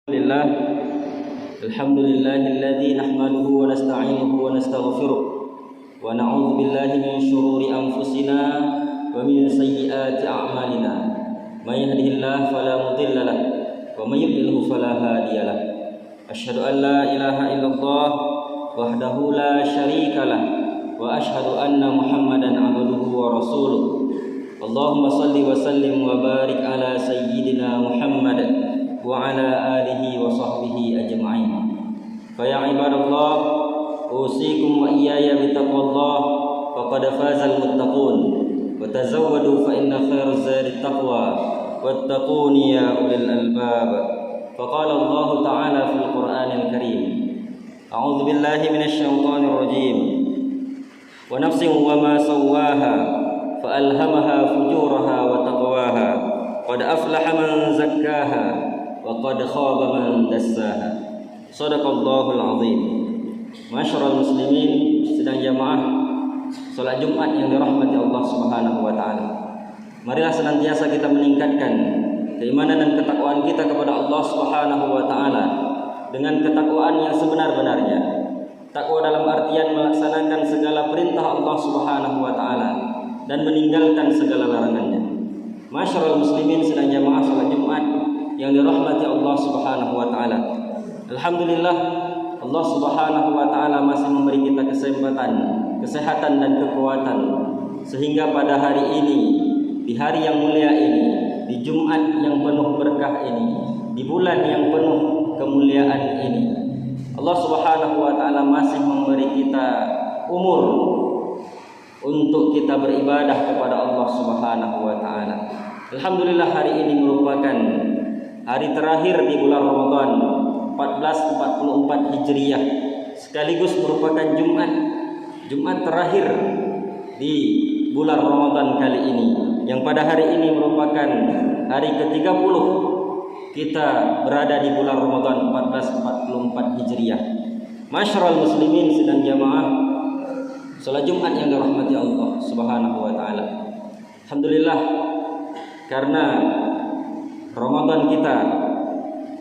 Alhamdulillah, alhamdulillahilladzi nahmaduhu wa nasta'inuhu wa nastaghfiruh wa na'udzu billahi min shururi anfusina wa min sayyiati a'malina. May yahdihillahu fala mudilla lahu wa may yudlilhu fala hadiya lahu. Asyhadu an la ilaha illallah wahdahu la syarika lah wa asyhadu anna Muhammadan 'abduhu wa rasuluh. Allahumma shalli wa sallim wa barik ala sayyidina Muhammad wa ala alihi wa sahbihi ajma'in. Fa ya ibadallah, usikum wa iyaya bittaqwallah faqad fazal muttaqun. Wa tazawwadu fa inna khairaz zadi taqwa wattaquni ya ulil albab. Faqala Allah ta'ala fil Qur'anil Karim, a'udzu billahi minasy syaithanir rajim. Wa nafsin wa ma sawwaha fa alhamaha fujuraha wa taqwaha. Qad aflaha man zakkaha wa qad khaba man dassaha. Shadaqallahul azim. Masyarul muslimin, sedang jamaah salat Jumat yang dirahmati Allah Subhanahu wa taala. Marilah senantiasa kita meningkatkan keimanan dan ketakwaan kita kepada Allah Subhanahu wa taala dengan ketakwaan yang sebenar-benarnya. Takwa dalam artian melaksanakan segala perintah Allah Subhanahu wa taala dan meninggalkan segala larangannya. Masyarul muslimin, sedang jamaah salat Jumat yang dirahmati Allah Subhanahu wa taala. Alhamdulillah, Allah Subhanahu wa taala masih memberi kita kesehatan dan kekuatan sehingga pada hari ini, di hari yang mulia ini, di Jumat yang penuh berkah ini, di bulan yang penuh kemuliaan ini, Allah Subhanahu wa taala masih memberi kita umur untuk kita beribadah kepada Allah Subhanahu wa taala. Alhamdulillah, hari ini merupakan hari terakhir di bulan Ramadan 1444 Hijriah, sekaligus merupakan Jumat terakhir di bulan Ramadan kali ini, yang pada hari ini merupakan hari ke-30 kita berada di bulan Ramadan 1444 Hijriah. Masyarul muslimin, sedang jamaah salat Jumat yang dirahmati Allah Subhanahu wa taala. Alhamdulillah, karena Ramadan kita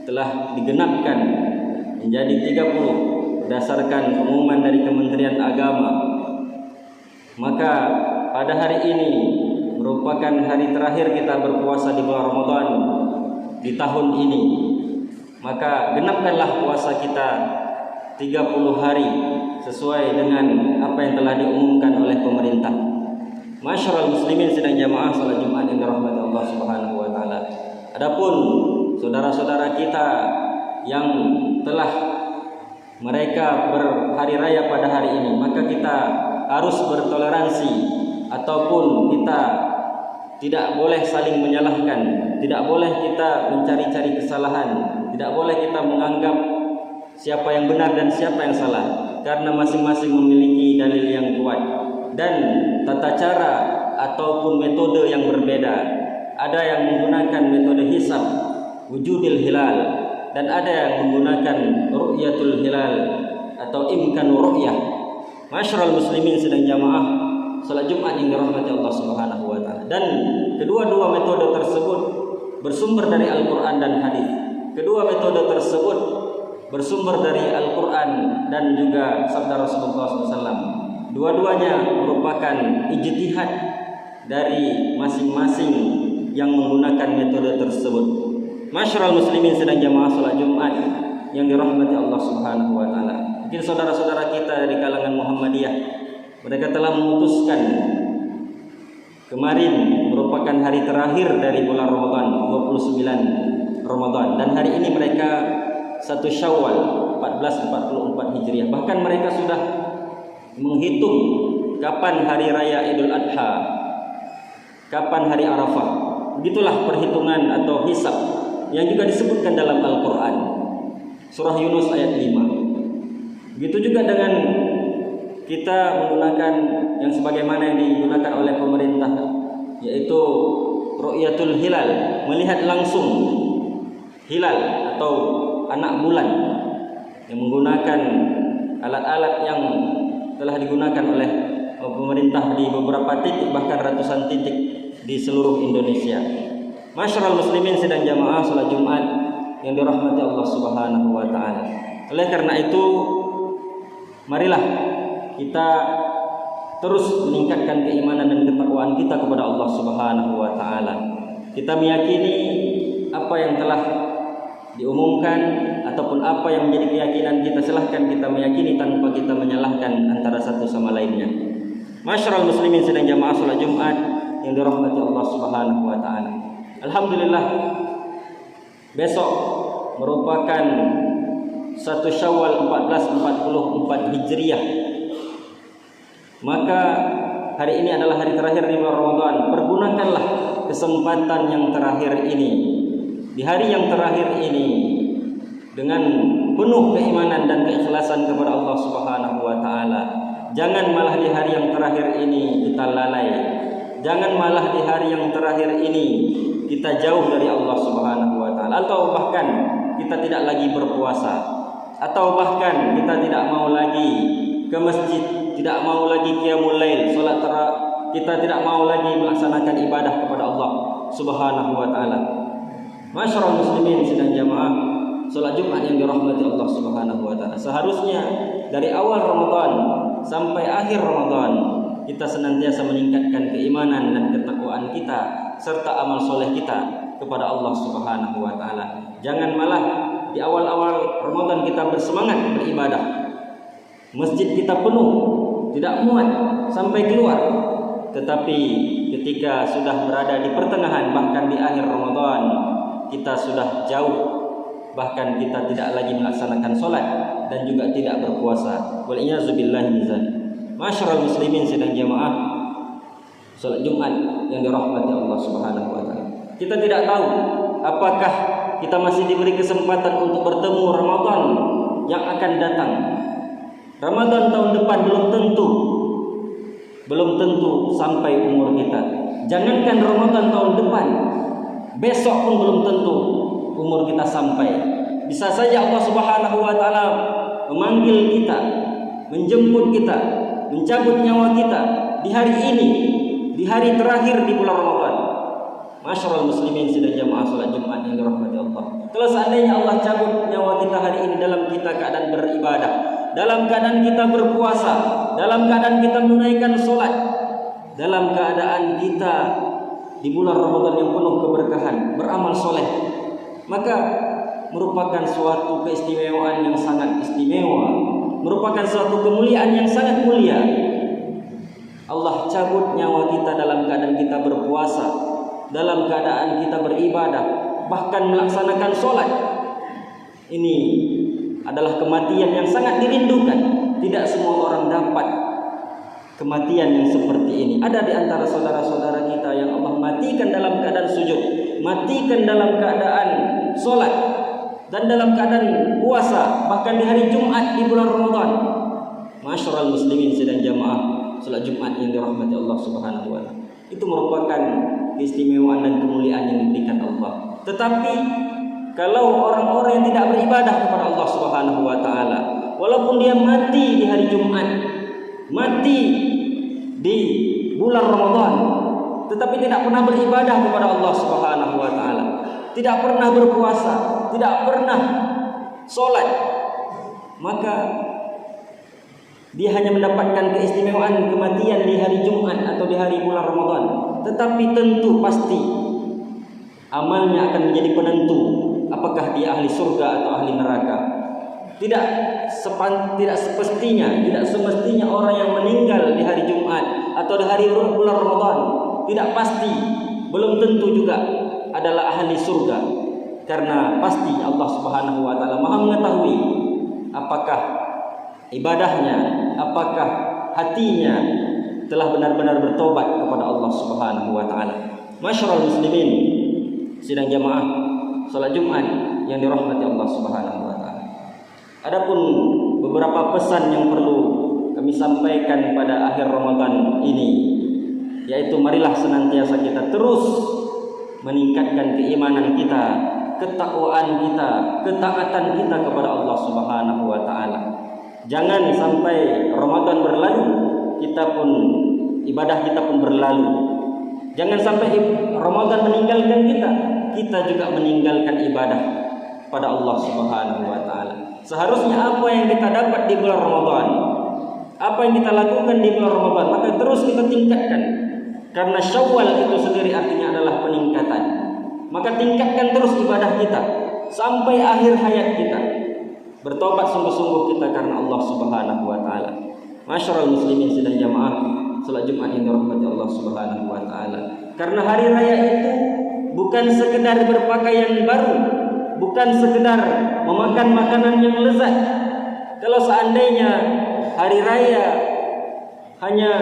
telah digenapkan menjadi 30 berdasarkan pengumuman dari Kementerian Agama, maka pada hari ini merupakan hari terakhir kita berpuasa di bulan Ramadan di tahun ini. Maka genapkanlah puasa kita 30 hari sesuai dengan apa yang telah diumumkan oleh pemerintah. Masyarul muslimin, sedang jamaah salat Jumat yang dirahmati Allah Subhanahu wa taala. Adapun saudara-saudara kita yang telah mereka berhari raya pada hari ini, maka kita harus bertoleransi, ataupun kita tidak boleh saling menyalahkan, tidak boleh kita mencari-cari kesalahan, tidak boleh kita menganggap siapa yang benar dan siapa yang salah, karena masing-masing memiliki dalil yang kuat dan tata cara ataupun metode yang berbeda. Ada yang menggunakan metode hisab wujudil hilal, dan ada yang menggunakan ru'yatul hilal atau imkanu ru'yah. Masyarul muslimin, sedang jamaah salat Jumat yang dirahmati Allah Subhanahu wa taala. Dan kedua-dua metode tersebut bersumber dari Al-Qur'an dan hadis. Kedua metode tersebut bersumber dari Al-Qur'an dan juga sabda Rasulullah SAW. Dua-duanya merupakan ijtihad dari masing-masing yang menggunakan metode tersebut. Masyarul muslimin, sedang jamaah salat Jumat yang dirahmati Allah Subhanahu wa taala. Mungkin saudara-saudara kita dari kalangan Muhammadiyah, mereka telah memutuskan kemarin merupakan hari terakhir dari bulan Ramadan, 29 Ramadan, dan hari ini mereka 1 Syawal 1444 Hijriah. Bahkan mereka sudah menghitung kapan hari raya Idul Adha, kapan hari Arafah. Begitulah perhitungan atau hisab yang juga disebutkan dalam Al-Quran, surah Yunus ayat 5. Begitu juga dengan kita menggunakan yang sebagaimana yang digunakan oleh pemerintah, yaitu ru'yatul hilal, melihat langsung hilal atau anak bulan, yang menggunakan alat-alat yang telah digunakan oleh pemerintah di beberapa titik, bahkan ratusan titik di seluruh Indonesia. Masyarul muslimin, sedang jamaah salat Jumat yang dirahmati Allah Subhanahu wa taala. Oleh karena itu, marilah kita terus meningkatkan keimanan dan ketakwaan kita kepada Allah Subhanahu wa taala. Kita meyakini apa yang telah diumumkan ataupun apa yang menjadi keyakinan kita, silahkan kita meyakini tanpa kita menyalahkan antara satu sama lainnya. Masyarul muslimin sedang jamaah salat Jumat yang dirahmati Allah Subhanahu wa taala. Alhamdulillah, besok merupakan 1 Syawal 1444 Hijriah. Maka hari ini adalah hari terakhir di bulan Ramadan. Pergunakanlah kesempatan yang terakhir ini, di hari yang terakhir ini, dengan penuh keimanan dan keikhlasan kepada Allah Subhanahu wa taala. Jangan malah di hari yang terakhir ini kita lalai. Jangan malah di hari yang terakhir ini kita jauh dari Allah Subhanahu wa taala, atau bahkan kita tidak lagi berpuasa, atau bahkan kita tidak mau lagi ke masjid, tidak mau lagi qiyamul lail, salat kita tidak mau lagi melaksanakan ibadah kepada Allah Subhanahu wa taala. Masyarul muslimin sidang jamaah salat Jumat yang dirahmati Allah Subhanahu wa taala. Seharusnya dari awal Ramadan sampai akhir Ramadan kita senantiasa meningkatkan keimanan dan ketakwaan kita serta amal soleh kita kepada Allah Subhanahu wa taala. Jangan malah di awal-awal Ramadan kita bersemangat beribadah, masjid kita penuh, tidak muat sampai keluar. Tetapi ketika sudah berada di pertengahan, bahkan di akhir Ramadan, kita sudah jauh, bahkan kita tidak lagi melaksanakan solat dan juga tidak berpuasa. Wal iyyazu billahi min dzalik. Masyarul muslimin sidang jamaah salat Jumat yang dirahmati Allah Subhanahu wa taala. Kita tidak tahu apakah kita masih diberi kesempatan untuk bertemu Ramadan yang akan datang. Ramadan tahun depan belum tentu sampai umur kita. Jangankan Ramadan tahun depan, besok pun belum tentu umur kita sampai. Bisa saja Allah Subhanahu wa taala memanggil kita, menjemput kita, mencabut nyawa kita di hari ini, di hari terakhir di bulan Ramadan. Masyarul muslimin sidang jamaah salat Jumat yang dirahmati Allah. Kalau seandainya Allah cabut nyawa kita hari ini dalam kita keadaan beribadah, dalam keadaan kita berpuasa, dalam keadaan kita menunaikan salat, dalam keadaan kita di bulan Ramadan yang penuh keberkahan, beramal soleh, maka merupakan suatu keistimewaan yang sangat istimewa, merupakan suatu kemuliaan yang sangat mulia. Allah cabut nyawa kita dalam keadaan kita berpuasa, dalam keadaan kita beribadah, bahkan melaksanakan sholat. Ini adalah kematian yang sangat dirindukan. Tidak semua orang dapat kematian yang seperti ini. Ada di antara saudara-saudara kita yang Allah matikan dalam keadaan sujud, matikan dalam keadaan sholat, dan dalam keadaan puasa, bahkan di hari Jumat di bulan Ramadan. Masyarul muslimin sidang jamaah salat Jumat yang dirahmati Allah Subhanahu wa taala. Itu merupakan keistimewaan dan kemuliaan yang diberikan Allah. Tetapi kalau orang-orang yang tidak beribadah kepada Allah Subhanahu wa taala, walaupun dia mati di hari Jumat, mati di bulan Ramadan, tetapi tidak pernah beribadah kepada Allah Subhanahu wa taala, tidak pernah berpuasa, tidak pernah sholat, maka dia hanya mendapatkan keistimewaan kematian di hari Jumat atau di hari bulan Ramadan. Tetapi tentu pasti amalnya akan menjadi penentu apakah dia ahli surga atau ahli neraka. Tidak semestinya orang yang meninggal di hari Jumat atau di hari bulan Ramadan, tidak pasti, belum tentu juga adalah ahli surga. Karena pasti Allah Subhanahu wa taala Maha mengetahui apakah ibadahnya, apakah hatinya telah benar-benar bertobat kepada Allah Subhanahu wa taala. Masyarul muslimin sidang jamaah salat Jumat yang dirahmati Allah Subhanahu wa taala. Adapun beberapa pesan yang perlu kami sampaikan pada akhir Ramadan ini, yaitu marilah senantiasa kita terus meningkatkan keimanan kita, ketakwaan kita, ketaatan kita kepada Allah Subhanahu wa taala. Jangan sampai Ramadan berlalu, ibadah kita pun berlalu. Jangan sampai Ramadan meninggalkan kita juga meninggalkan ibadah. pada Allah Subhanahu wa taala. Seharusnya apa yang kita dapat di bulan Ramadan, apa yang kita lakukan di bulan Ramadan, maka terus kita tingkatkan. Karena Syawal itu sendiri artinya adalah peningkatan. Maka tingkatkan terus ibadah kita sampai akhir hayat kita. Bertobat sungguh-sungguh kita karena Allah Subhanahu wa taala. Masyarul muslimin sidang jamaah salat Jumat yang dirahmati Allah Subhanahu wa taala. Karena hari raya itu bukan sekedar berpakaian baru, bukan sekedar memakan makanan yang lezat. Kalau seandainya hari raya hanya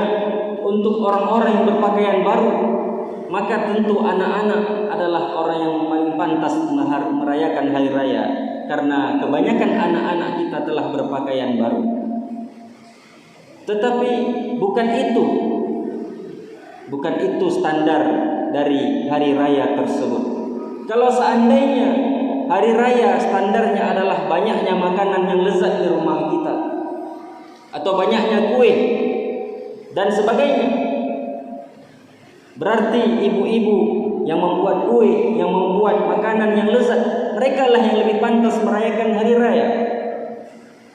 untuk orang-orang yang berpakaian baru, maka tentu anak-anak adalah orang yang paling pantas merayakan hari raya, karena kebanyakan anak-anak kita telah berpakaian baru. Tetapi bukan itu standar dari hari raya tersebut. Kalau seandainya hari raya standarnya adalah banyaknya makanan yang lezat di rumah kita, atau banyaknya kue dan sebagainya, berarti ibu-ibu yang membuat kue, yang membuat makanan yang lezat, mereka lah yang lebih pantas merayakan hari raya.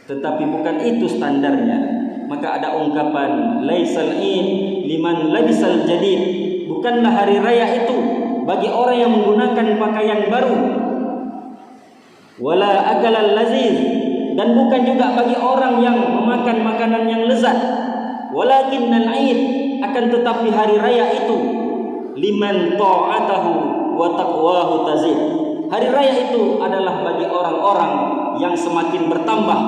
Tetapi bukan itu standarnya. Maka ada ungkapan laisal id liman labisal jadid. Bukanlah hari raya itu bagi orang yang menggunakan pakaian baru. Wala akalal laziz, dan bukan juga bagi orang yang memakan makanan yang lezat. Walakinnal id, akan tetapi hari raya itu liman ta'atahu wa taqwahu tazid. Hari raya itu adalah bagi orang-orang yang semakin bertambah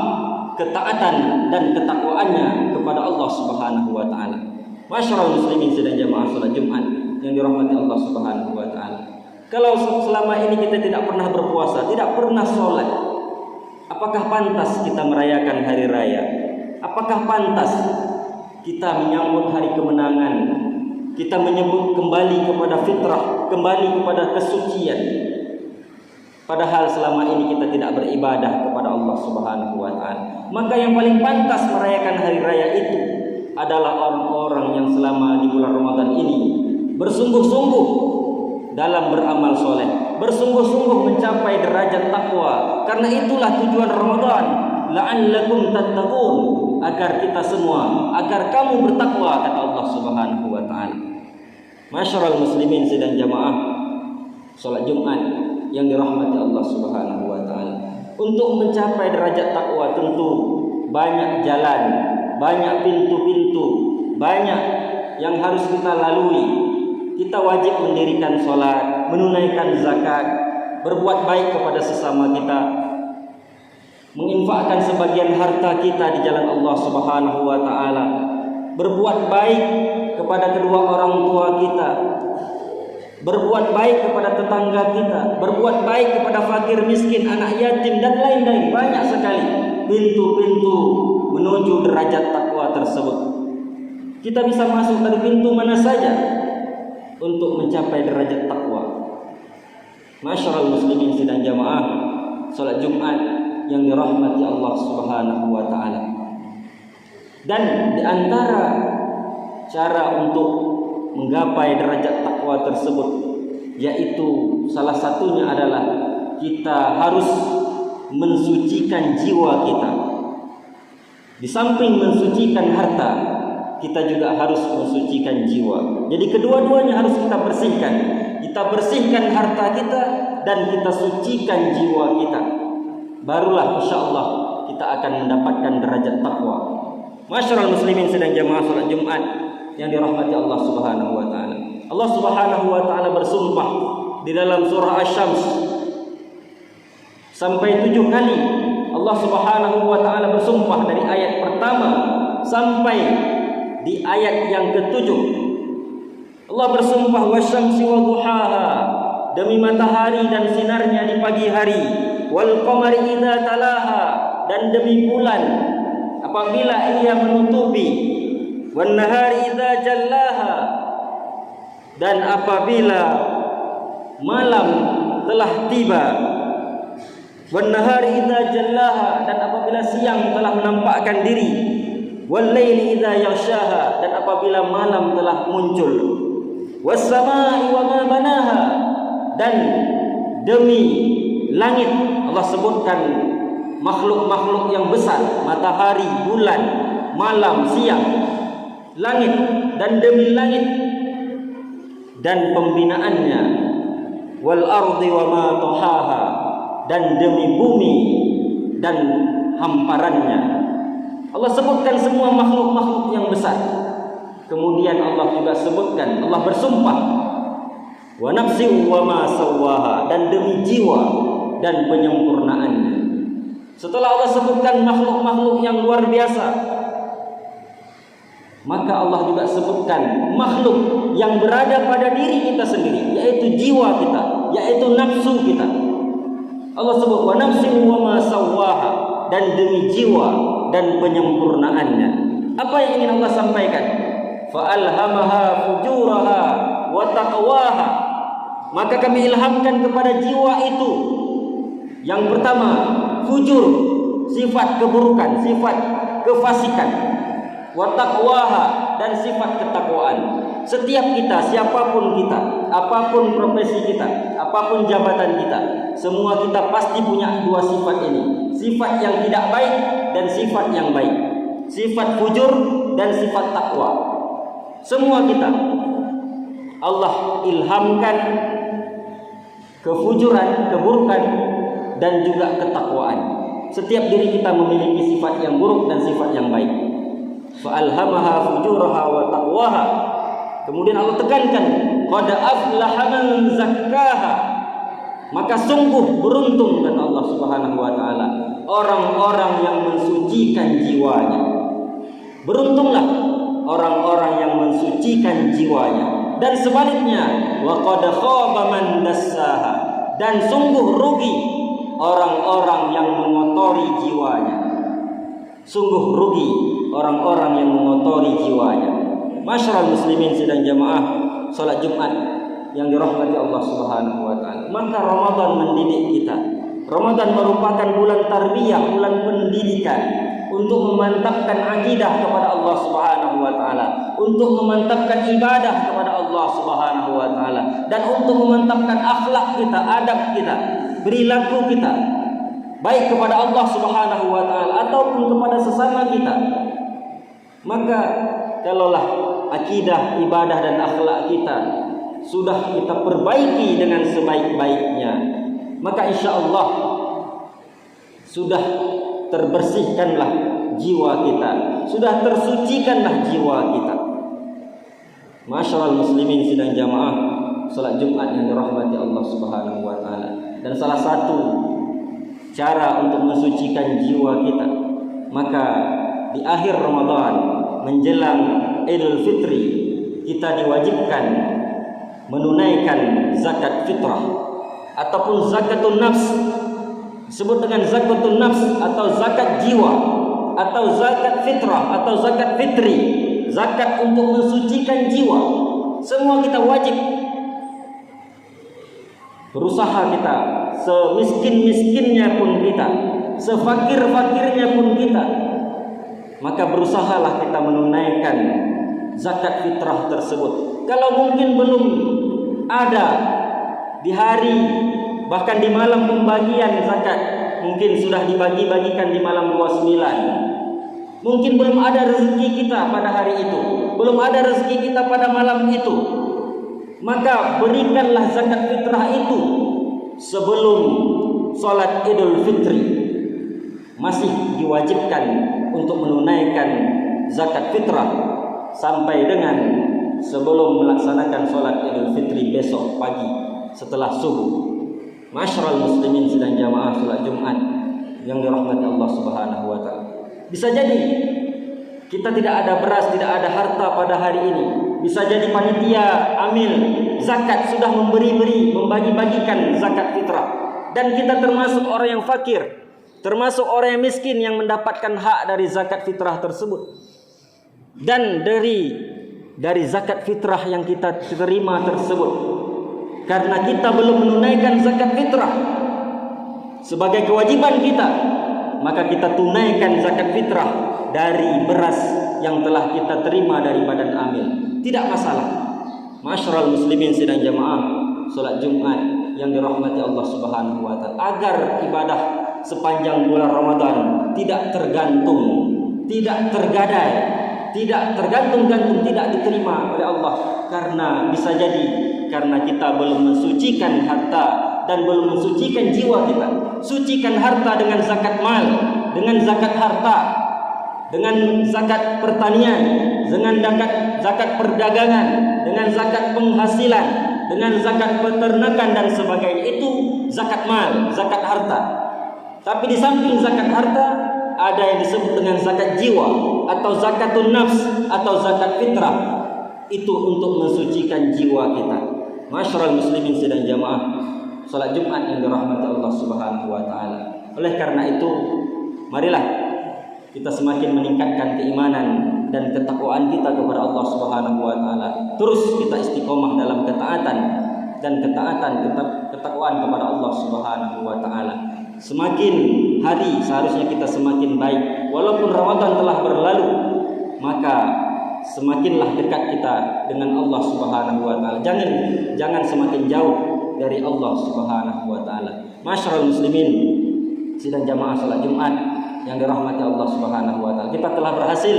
ketaatan dan ketakwaannya kepada Allah Subhanahu wa taala. Masyarul muslimin sidang jamaah salat Jumat yang dirahmati Allah Subhanahu wa taala. Kalau selama ini kita tidak pernah berpuasa, tidak pernah sholat, apakah pantas kita merayakan hari raya? Apakah pantas kita menyambut hari kemenangan? Kita menyebut kembali kepada fitrah, kembali kepada kesucian. Padahal selama ini kita tidak beribadah kepada Allah Subhanahu wa taala. Maka yang paling pantas merayakan hari raya itu adalah orang-orang yang selama di bulan Ramadan ini bersungguh-sungguh dalam beramal soleh, bersungguh-sungguh mencapai derajat takwa. Karena itulah tujuan Ramadan, la'allakum tattaqun, agar kita semua, agar kamu bertakwa, kata Allah Subhanahu wa taala. Masyarul muslimin sidang jamaah salat Jumat yang dirahmati Allah Subhanahu wa taala. Untuk mencapai derajat takwa tentu banyak jalan, banyak pintu-pintu, banyak yang harus kita lalui. Kita wajib mendirikan salat, menunaikan zakat, berbuat baik kepada sesama kita, menginfakkan sebagian harta kita di jalan Allah Subhanahu wa taala, berbuat baik kepada kedua orang tua kita, berbuat baik kepada tetangga kita, berbuat baik kepada fakir miskin, anak yatim, dan lain-lain. Banyak sekali pintu-pintu menuju derajat takwa tersebut. Kita bisa masuk dari pintu mana saja untuk mencapai derajat takwa. Masyarul muslimin sidang jamaah salat Jumat yang dirahmati Allah Subhanahu wa taala. Dan di antara cara untuk menggapai derajat takwa tersebut, yaitu salah satunya adalah kita harus mensucikan jiwa kita. Di samping mensucikan harta, kita juga harus mensucikan jiwa. Jadi kedua-duanya harus kita bersihkan. Kita bersihkan harta kita dan kita sucikan jiwa kita. Barulah insyaallah kita akan mendapatkan derajat takwa. Masyarul muslimin sedang jamaah salat Jumat yang dirahmati Allah Subhanahu wa taala. Allah Subhanahu wa taala bersumpah di dalam surah Asy-Syams sampai 7 kali. Allah Subhanahu wa taala bersumpah dari ayat pertama sampai di ayat yang ke-7. Allah bersumpah wasyamsi wa duhaha, demi matahari dan sinarnya di pagi hari, wal qamari idza talaha, dan demi bulan apabila ia menutupi, wan nahari idza jallaha, dan apabila malam telah tiba, wan nahari idza jallaha, dan apabila siang telah menampakkan diri, wal laili idza yaghshaha, dan apabila malam telah muncul, was samaa'i wa ma banaha, dan demi langit, Allah sebutkan makhluk-makhluk yang besar, matahari, bulan, malam, siang, langit, dan demi langit dan pembinaannya, wal ardi wa ma tahaha, dan demi bumi dan hamparannya. Allah sebutkan semua makhluk-makhluk yang besar. Kemudian Allah juga sebutkan, Allah bersumpah, wa nafsi wa ma sawwaha, dan demi jiwa dan penyempurnaannya. Setelah Allah sebutkan makhluk-makhluk yang luar biasa, maka Allah juga sebutkan makhluk yang berada pada diri kita sendiri, yaitu jiwa kita, yaitu nafsu kita. Allah sebut wa nafsi wa ma sawwaha, dan demi jiwa dan penyempurnaannya. Apa yang ingin Allah sampaikan? Fa alhamaha fujuraha wa taqwaha, maka kami ilhamkan kepada jiwa itu yang pertama fujur, sifat keburukan, sifat kefasikan, wa taqwaha, dan sifat ketakwaan. Setiap kita, siapapun kita, apapun profesi kita, apapun jabatan kita, semua kita pasti punya dua sifat ini. Sifat yang tidak baik dan sifat yang baik. Sifat fujur dan sifat takwa. Semua kita Allah ilhamkan kefujuran, keburukan, dan juga ketakwaan. Setiap diri kita memiliki sifat yang buruk dan sifat yang baik. Fa alhamaha fujuraha wa taqwaha. Kemudian Allah tekankan, qad aflaha man zakkaha, maka sungguh beruntung kata Allah Subhanahu wa taala orang-orang yang mensucikan jiwanya. Beruntunglah orang-orang yang mensucikan jiwanya. Dan sebaliknya, wa qad khaba man dassaha, dan sungguh rugi orang-orang yang mengotori jiwanya. Sungguh rugi orang-orang yang mengotori jiwanya. Masyarakat muslimin sidang jamaah salat Jumat yang dirahmati Allah Subhanahu wa taala. Maka Ramadan mendidik kita. Ramadan merupakan bulan tarbiyah, bulan pendidikan untuk memantapkan akidah kepada Allah Subhanahu wa taala, untuk memantapkan ibadah kepada Allah Subhanahu wa taala, dan untuk memantapkan akhlak kita, adab kita, perilaku kita, baik kepada Allah Subhanahu wa taala ataupun kepada sesama kita. Maka kalaulah akidah, ibadah, dan akhlak kita sudah kita perbaiki dengan sebaik-baiknya, maka insya Allah sudah terbersihkanlah jiwa kita, sudah tersucikanlah jiwa kita. Masyaallah muslimin sidang jamaah salat Jumat yang dirahmati Allah Subhanahu wa taala. Dan salah satu cara untuk mensucikan jiwa kita, maka di akhir Ramadan menjelang Idul Fitri kita diwajibkan menunaikan zakat fitrah ataupun zakatun nafs. Disebut dengan zakatun nafs atau zakat jiwa atau zakat fitrah atau zakat fitri, zakat untuk mensucikan jiwa. Semua kita wajib berusaha, kita semiskin-miskinnya pun kita, sefakir-fakirnya pun kita, maka berusahalah kita menunaikan zakat fitrah tersebut. Kalau mungkin belum ada di hari, bahkan di malam pembagian zakat, mungkin sudah dibagi-bagikan di malam 29. Mungkin belum ada rezeki kita pada hari itu, belum ada rezeki kita pada malam itu, maka berikanlah zakat fitrah itu sebelum salat Idul Fitri. Masih diwajibkan untuk menunaikan zakat fitrah sampai dengan sebelum melaksanakan salat Idul Fitri besok pagi setelah subuh. Masyarul muslimin sidang jamaah salat Jumat yang dirahmati Allah Subhanahu wa taala. Bisa jadi kita tidak ada beras, tidak ada harta pada hari ini. Bisa jadi panitia amil zakat sudah membagi-bagikan zakat fitrah, dan kita termasuk orang yang fakir, termasuk orang yang miskin yang mendapatkan hak dari zakat fitrah tersebut. Dan dari zakat fitrah yang kita terima tersebut, karena kita belum menunaikan zakat fitrah sebagai kewajiban kita, maka kita tunaikan zakat fitrah dari beras yang telah kita terima dari badan amil. Tidak masalah. Masyarul muslimin sidang jamaah salat Jumat yang dirahmati Allah Subhanahu wa taala, agar ibadah sepanjang bulan Ramadan tidak tergantung, tidak tergadai, tidak tergantung-gantung, tidak diterima oleh Allah, karena bisa jadi karena kita belum mensucikan harta dan belum mensucikan jiwa kita. Sucikan harta dengan zakat mal, dengan zakat harta, dengan zakat pertanian, dengan zakat perdagangan, dengan zakat penghasilan, dengan zakat peternakan dan sebagainya. Itu zakat mal, zakat harta. Tapi di samping zakat harta ada yang disebut dengan zakat jiwa atau zakatun nafs atau zakat fitrah. Itu untuk mensucikan jiwa kita. Masyarul muslimin sidang jamaah salat Jumat yang dirahmati Allah Subhanahu wa taala. Oleh karena itu, marilah kita semakin meningkatkan keimanan dan ketakwaan kita kepada Allah Subhanahu wa taala. Terus kita istiqomah dalam ketaatan dan ketakwaan kepada Allah Subhanahu wa taala. Semakin hari seharusnya kita semakin baik. Walaupun Ramadan telah berlalu, maka semakinlah dekat kita dengan Allah Subhanahu wa taala. Jangan semakin jauh dari Allah Subhanahu wa taala. Masyarul muslimin sidang jamaah salat Jumat yang dirahmati Allah Subhanahu wa taala. Kita telah berhasil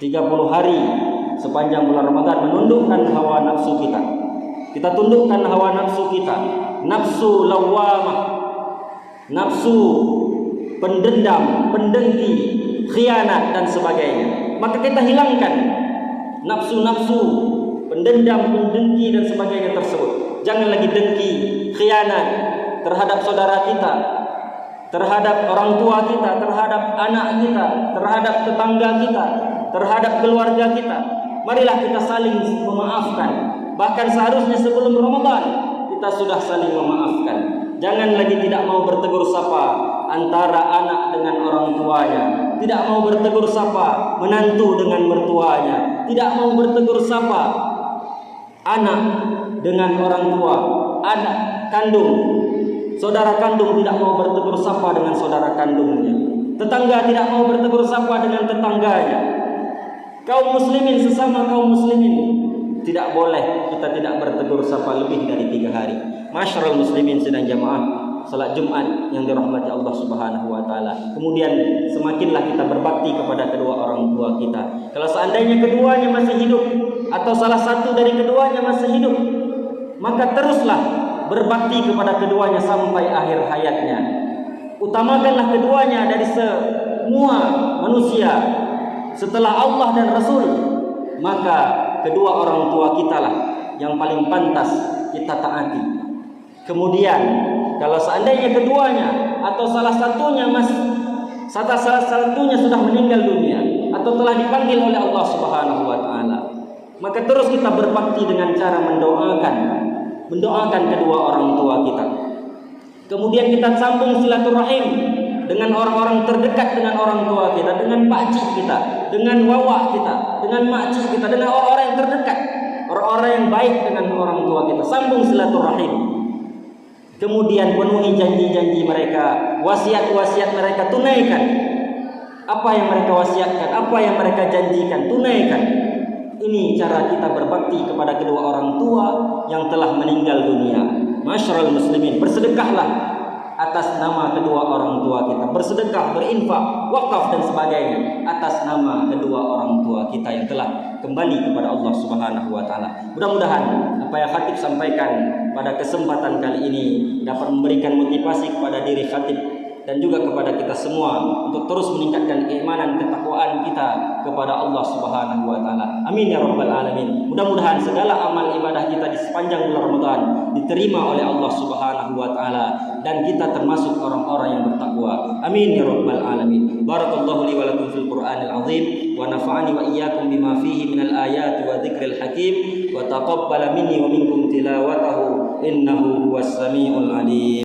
30 hari sepanjang bulan Ramadan menundukkan hawa nafsu kita. Kita tundukkan hawa nafsu kita, nafsu lawamah, nafsu pendendam, pendengki, khianat dan sebagainya. Maka kita hilangkan nafsu-nafsu pendendam, pendengki dan sebagainya tersebut. Jangan lagi dengki, khianat terhadap saudara kita, terhadap orang tua kita, terhadap anak kita, terhadap tetangga kita, terhadap keluarga kita. Marilah kita saling memaafkan. Bahkan seharusnya sebelum Ramadan kita sudah saling memaafkan. Jangan lagi tidak mau bertegur sapa antara anak dengan orang tuanya, tidak mau bertegur sapa menantu dengan mertuanya, tidak mau bertegur sapa anak dengan orang tua, anak kandung, saudara kandung tidak mau bertegur sapa dengan saudara kandungnya, tetangga tidak mau bertegur sapa dengan tetangganya. Kaum muslimin sesama kaum muslimin tidak boleh kita tidak bertegur sapa lebih dari 3 hari. Masyarul muslimin sidang jamaah salat Jumat yang dirahmati Allah Subhanahu wa taala. Kemudian semakinlah kita berbakti kepada kedua orang tua kita. Kalau seandainya keduanya masih hidup atau salah satu dari keduanya masih hidup, maka teruslah berbakti kepada keduanya sampai akhir hayatnya. Utamakanlah keduanya dari semua manusia setelah Allah dan Rasul. Maka kedua orang tua kita lah yang paling pantas kita taati. Kemudian kalau seandainya keduanya atau salah satunya sudah meninggal dunia atau telah dipanggil oleh Allah Subhanahu wa taala, maka terus kita berbakti dengan cara mendoakan kedua orang tua kita. Kemudian kita sambung silaturahim dengan orang-orang terdekat dengan orang tua kita, dengan pakcik kita, dengan wawa kita, dengan makcik kita, dengan orang-orang yang terdekat, orang-orang yang baik dengan orang tua kita. Sambung silaturahim. Kemudian penuhi janji-janji mereka, wasiat-wasiat mereka tunaikan. Apa yang mereka wasiatkan, apa yang mereka janjikan, tunaikan. Ini cara kita berbakti kepada kedua orang tua yang telah meninggal dunia. Masyarul muslimin, bersedekahlah atas nama kedua orang tua kita, bersedekah, berinfak, wakaf dan sebagainya atas nama kedua orang tua kita yang telah kembali kepada Allah Subhanahu wa taala. Mudah-mudahan apa yang khatib sampaikan pada kesempatan kali ini dapat memberikan motivasi kepada diri khatib dan juga kepada kita semua untuk terus meningkatkan keimanan ketakwaan kita kepada Allah Subhanahu wa taala. Amin ya rabbal alamin. Mudah-mudahan segala amal ibadah kita di sepanjang bulan Ramadan diterima oleh Allah Subhanahu wa taala dan kita termasuk orang-orang yang bertakwa. Amin ya rabbal alamin. Barakallahu li wa lakum fil Qur'anil azim wa nafa'ani wa iyyakum bima fihi minal ayati wa dzikril hakim wa taqabbala minni wa minkum tilawatahu innahu huwas samiul alim.